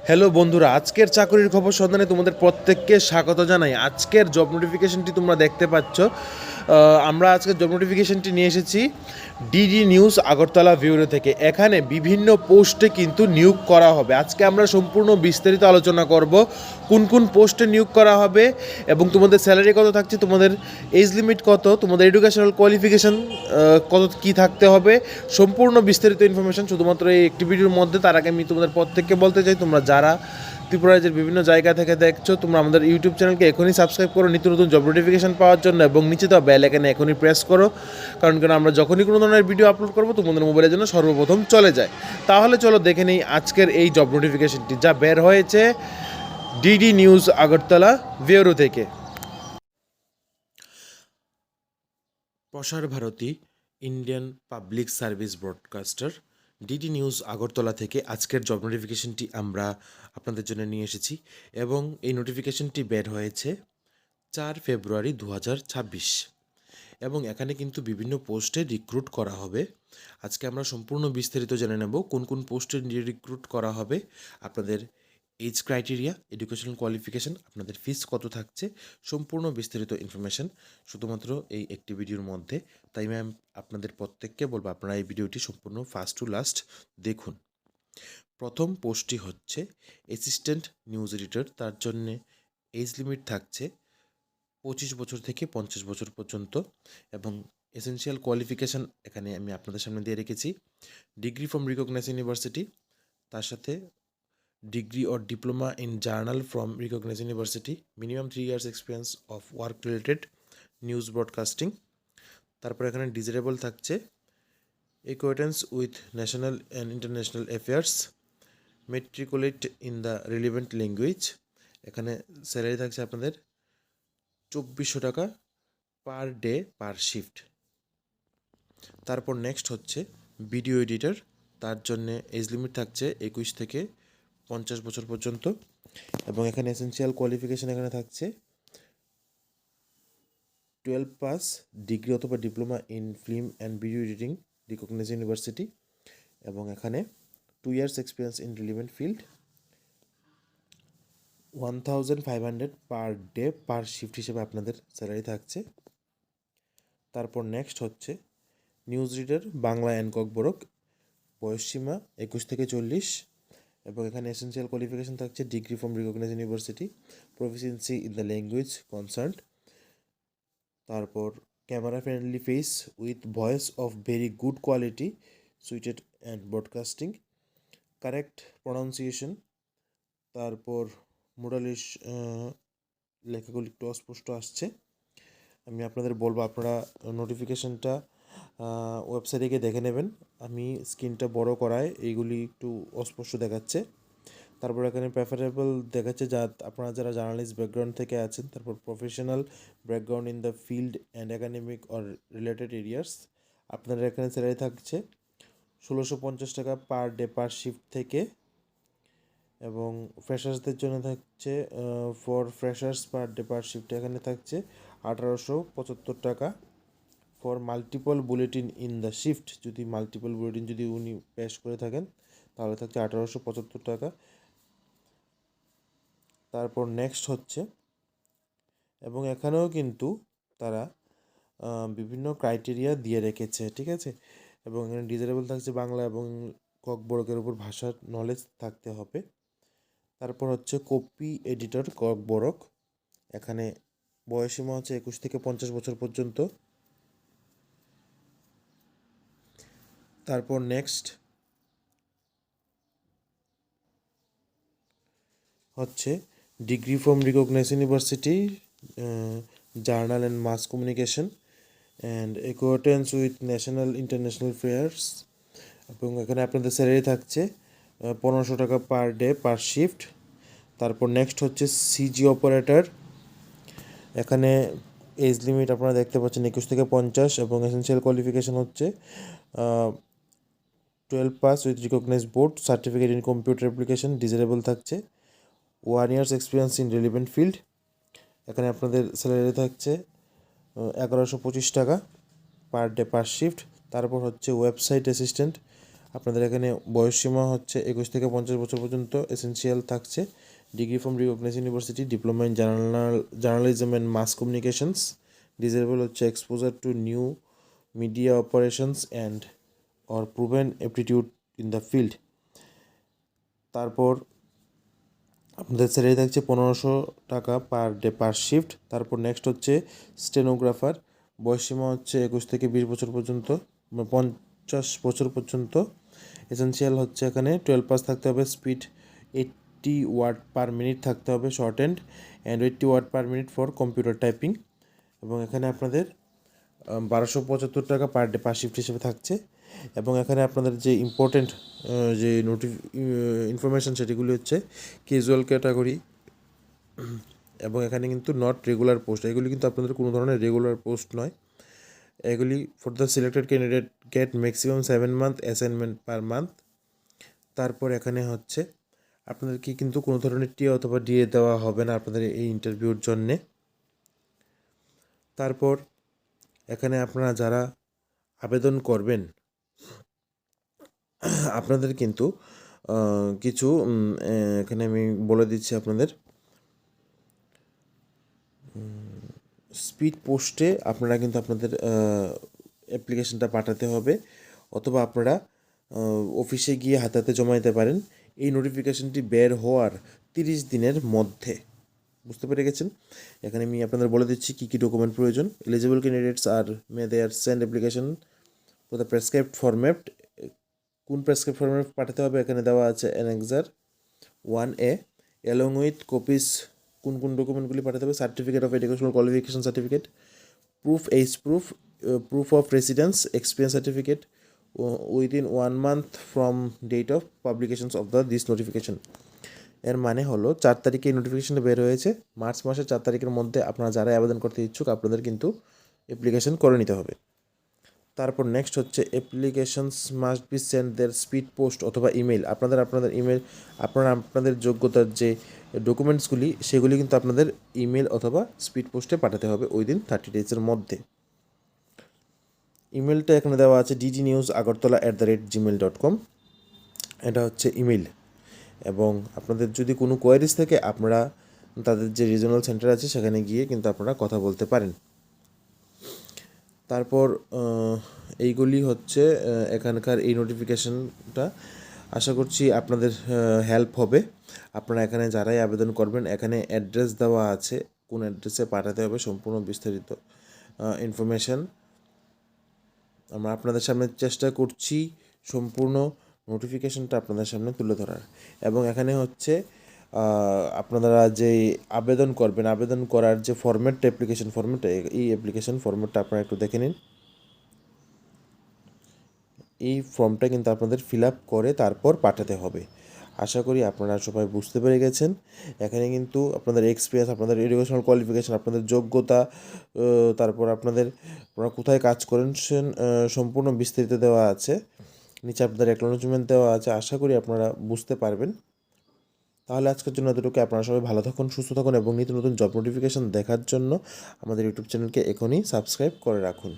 Hello বন্ধুরা, আজকের চাকরির খবর সন্ধানে তোমাদের প্রত্যেককে স্বাগত জানাই। আজকের জব নোটিফিকেশনটি তোমরা দেখতে পাচ্ছ। আমরা আজকের জব নোটিফিকেশনটি নিয়ে এসেছি ডিডি নিউজ আগরতলা ব্যুরো থেকে। এখানে বিভিন্ন পোস্টে কিন্তু নিয়োগ করা হবে। আজকে আমরা সম্পূর্ণ বিস্তারিত আলোচনা করব কোন কোন পোস্টে নিয়োগ করা হবে এবং তোমাদের স্যালারি কত থাকছে, তোমাদের এজ লিমিট কত, তোমাদের এডুকেশনাল কোয়ালিফিকেশান কত কী থাকতে হবে, সম্পূর্ণ বিস্তারিত ইনফরমেশন শুধুমাত্র এই একটি ভিডিওর মধ্যে। তার আগে আমি তোমাদের প্রত্যেককে বলতে চাই, তোমরা যারা ত্রিপুরা রাজ্যের বিভিন্ন জায়গা থেকে দেখছো, তোমরা আমাদের ইউটিউব চ্যানেলকে এখনই সাবস্ক্রাইব করো নিত্য নতুন জব নোটিফিকেশন পাওয়ার জন্য, এবং নিচে দেওয়া বেল আইকনে এখনই প্রেস করো, কারণ আমরা যখনই কোনো ধরনের ভিডিও আপলোড করবো তোমাদের মোবাইলের জন্য সর্বপ্রথম চলে যায়। তাহলে চলো দেখে নেই আজকের এই জব নোটিফিকেশনটি, যা বের হয়েছে ডিডি নিউজ আগরতলা ব্যুরো থেকে। Prasar Bharati Indian public service broadcaster DD news Agartala থেকে আজকের জব নোটিফিকেশনটি আমরা আপনাদের জন্য নিয়ে এসেছি, এবং এই নোটিফিকেশনটি বের হয়েছে 4 ফেব্রুয়ারি 2026, এবং এখানে কিন্তু বিভিন্ন পোস্টে রিক্রুট করা হবে। আজকে আমরা সম্পূর্ণ বিস্তারিত জেনে নেব কোন কোন পোস্টে রিক্রুট করা হবে, আপনাদের এজ ক্রাইটেরিয়া, এডুকেশনাল কোয়ালিফিকেশান, আপনাদের ফিস কত থাকছে, সম্পূর্ণ বিস্তারিত ইনফরমেশান শুধুমাত্র এই একটি ভিডিওর মধ্যে। তাই ম্যাম আপনাদের প্রত্যেককে বলবো আপনারা এই ভিডিওটি সম্পূর্ণ ফার্স্ট টু লাস্ট দেখুন। প্রথম পোস্টটি হচ্ছে অ্যাসিস্ট্যান্ট নিউজ এডিটর। তার জন্যে এজ লিমিট থাকছে 25 বছর থেকে 50 বছর পর্যন্ত, এবং এসেনশিয়াল কোয়ালিফিকেশান এখানে আমি আপনাদের সামনে দিয়ে রেখেছি। ডিগ্রি ফ্রম রিকগনাইজ ইউনিভার্সিটি, তার সাথে degree or diploma in journal from recognized university, minimum 3 years experience of work related news broadcasting। তারপর এখানে ডিজারেবল থাকছে acquaintance with national and international affairs, matriculate in the relevant language। এখানে salary থাকছে আপনাদের 2400 টাকা per day per shift. তারপর next হচ্ছে video editor, তার জন্যে এজ লিমিট থাকছে 21 থেকে 50 বছর পর্যন্ত, এবং এখানে এসেনশিয়াল কোয়ালিফিকেশান এখানে থাকছে 12 পাস ডিগ্রি অথবা diploma in film and video editing recognise university, এবং এখানে 2 years experience in relevant field. 1500 per day per shift হিসেবে আপনাদের স্যালারি থাকছে। তারপর নেক্সট হচ্ছে news reader Bangla and Kokborok, বয়সসীমা 21 থেকে 40, এবং এখানে এসেনশিয়াল কোয়ালিফিকেশান থাকছে degree from recognise university, proficiency in the language concerned. তারপর camera friendly face with voice of very good quality suited and broadcasting, correct pronunciation. তারপর মোডালিশ লেখাগুলি একটু অস্পষ্ট আসছে। আমি আপনাদের বলবো আপনারা নোটিফিকেশানটা ওয়েবসাইটে গিয়ে দেখে নেবেন। আমি স্ক্রিনটা বড় করায় এইগুলি একটু অস্পষ্ট দেখাচ্ছে। তারপর এখানে প্রেফারেবল দেখাচ্ছে যা আপনারা যারা জার্নালিস্ট ব্যাকগ্রাউন্ড থেকে আছেন, তারপর professional background in the field and academic or related areas. আপনাদের এখানে স্যালারি থাকছে 1650 টাকা পার ডে পার শিফট থেকে, এবং ফ্রেশার্সদের জন্য থাকছে for freshers per day per shift এখানে থাকছে 1875 টাকা। For multiple bulletin in the shift, যদি মাল্টিপল বুলেটিন যদি উনি পেশ করে থাকেন তাহলে থাকছে 1875 টাকা। তারপর নেক্সট হচ্ছে, এবং এখানেও কিন্তু তারা বিভিন্ন ক্রাইটেরিয়া দিয়ে রেখেছে, ঠিক আছে। এবং এখানে ডিজারেবল থাকছে বাংলা এবং ককবরকের উপর ভাষার নলেজ থাকতে হবে। তারপর হচ্ছে কপি এডিটর ককবরক, এখানে বয়সীমা হচ্ছে 21 থেকে 50 বছর পর্যন্ত। তারপর নেক্সট হচ্ছে degree from recognise university journal and mass communication and acquaintance with national international fairs, এবং এখানে আপনাদের স্যালারি থাকছে 1500 টাকা পার ডে পার শিফট। তারপর নেক্সট হচ্ছে সিজি অপারেটর, এখানে এজ লিমিট আপনারা দেখতে পাচ্ছেন 21 থেকে 50, এবং এসেনশিয়াল কোয়ালিফিকেশান হচ্ছে 12 pass with recognise board certificate in computer application. Desirable থাকছে 1 years experience in relevant field. এখানে আপনাদের স্যালারি থাকছে 1125 টাকা পার ডে পার শিফট। তারপর হচ্ছে ওয়েবসাইট অ্যাসিস্ট্যান্ট, আপনাদের এখানে বয়সসীমা হচ্ছে 21 থেকে 50 বছর পর্যন্ত। এসেনশিয়াল থাকছে degree from recognise university, diploma in journalism and mass communications. Desirable হচ্ছে exposure to new media operations and or proven aptitude in the field. তারপর আপনাদের স্যালারি থাকছে 1500 টাকা পার ডে পার শিফট। তারপর নেক্সট হচ্ছে স্টেনোগ্রাফার, বয়সসীমা হচ্ছে 21 থেকে 20 বছর পর্যন্ত, 50 বছর পর্যন্ত। এসেনশিয়াল হচ্ছে এখানে 12 পাস থাকতে হবে, স্পিড 80 ওয়ার্ড পার মিনিট থাকতে হবে shorthand, and 80 word per minute for computer typing. এবং এখানে আপনাদের 1275 টাকা পার ডে পার শিফট হিসেবে থাকছে। এবং এখানে আপনাদের যে ইম্পর্টেন্ট যে ইনফরমেশান সেটিগুলি হচ্ছে ক্যাজুয়াল ক্যাটাগরি, এবং এখানে কিন্তু নট রেগুলার পোস্ট, এগুলি কিন্তু আপনাদের কোনো ধরনের রেগুলার পোস্ট নয়। এগুলি for the selected candidate get maximum 7 month assignment per month. তারপর এখানে হচ্ছে আপনাদেরকে কিন্তু কোনো ধরনের টি অথবা ডিএ দেওয়া হবে না আপনাদের এই ইন্টারভিউর জন্যে। তারপর এখানে আপনারা যারা আবেদন করবেন আপনাদের কিন্তু কিছু এখানে আমি বলে দিচ্ছি আপনাদের স্পিড পোস্টে আপনারা কিন্তু আপনাদের অ্যাপ্লিকেশনটা পাঠাতে হবে, অথবা আপনারা অফিসে গিয়ে হাতে হাতে জমা দিতে পারেন এই নোটিফিকেশনটি বের হওয়ার 30 দিনের মধ্যে। বুঝতে পেরে গেছেন? এখানে আমি আপনাদের বলে দিচ্ছি কী কী ডকুমেন্ট প্রয়োজন। Eligible candidates are may their send application for the prescribed format. কোন প্রেসক্রাইবড ফরম্যাট পাঠাতে হবে এখানে দেওয়া আছে annexure 1A along with copies. কোন কোন ডকুমেন্টগুলি পাঠাতে হবে? Certificate of educational qualification certificate, proof of residence, experience certificate within 1 month from date of publications of this notification. এর মানে হলো 4 তারিখে এই নোটিফিকেশনটা বের হয়েছে, মার্চ মাসের 4 তারিখের মধ্যে আপনারা যারা আবেদন করতে ইচ্ছুক আপনাদের কিন্তু অ্যাপ্লিকেশন করে নিতে হবে। তারপর নেক্সট হচ্ছে applications must be send there speed post অথবা ইমেল। আপনাদের ইমেল, আপনাদের যোগ্যতার যে ডকুমেন্টসগুলি সেগুলি কিন্তু আপনাদের ইমেল অথবা স্পিড পোস্টে পাঠাতে হবে উইদিন 30 ডেজের মধ্যে। ইমেলটা এখানে দেওয়া আছে ddnewsagartala@gmail.com, এটা হচ্ছে ইমেল। এবং আপনাদের যদি কোনো কোয়ারিজ থাকে আপনারা তাদের যে রিজনাল সেন্টার আছে সেখানে গিয়ে কিন্তু আপনারা কথা বলতে পারেন। তারপর এইগুলি হচ্ছে এখানকার এই নোটিফিকেশনটা। আশা করছি আপনাদের হেল্প হবে। আপনারা এখানে যারাই আবেদন করবেন এখানে অ্যাড্রেস দেওয়া আছে, কোন অ্যাড্রেসে পাঠাতে হবে সম্পূর্ণ বিস্তারিত ইনফরমেশান আমরা আপনাদের সামনে চেষ্টা করছি সম্পূর্ণ নোটিফিকেশনটা আপনাদের সামনে তুলে ধরার। এবং এখানে হচ্ছে আপনারা যে আবেদন করবেন, আবেদন করার যে ফরম্যাটটা, অ্যাপ্লিকেশন ফরম্যাটটা, এই অ্যাপ্লিকেশন ফরম্যাটটা আপনারা একটু দেখে নিন। এই ফর্মটা কিন্তু আপনাদের ফিল আপ করে তারপর পাঠাতে হবে। আশা করি আপনারা সবাই বুঝতে পেরে গেছেন। এখানে কিন্তু আপনাদের এক্সপিরিয়েন্স, আপনাদের এডুকেশনাল কোয়ালিফিকেশান, আপনাদের যোগ্যতা, তারপর আপনারা কোথায় কাজ করেন সম্পূর্ণ বিস্তারিত দেওয়া আছে। নিচে আপনাদের অ্যাকনোলেজমেন্ট দেওয়া আছে। আশা করি আপনারা বুঝতে পারবেন। তাহলে আজকের জন্য এতটুকু। আপনারা সবাই ভালো থাকুন, সুস্থ থাকুন এবং নিত্য নতুন জব নোটিফিকেশান দেখার জন্য আমাদের ইউটিউব চ্যানেলকে এখনই সাবস্ক্রাইব করে রাখুন।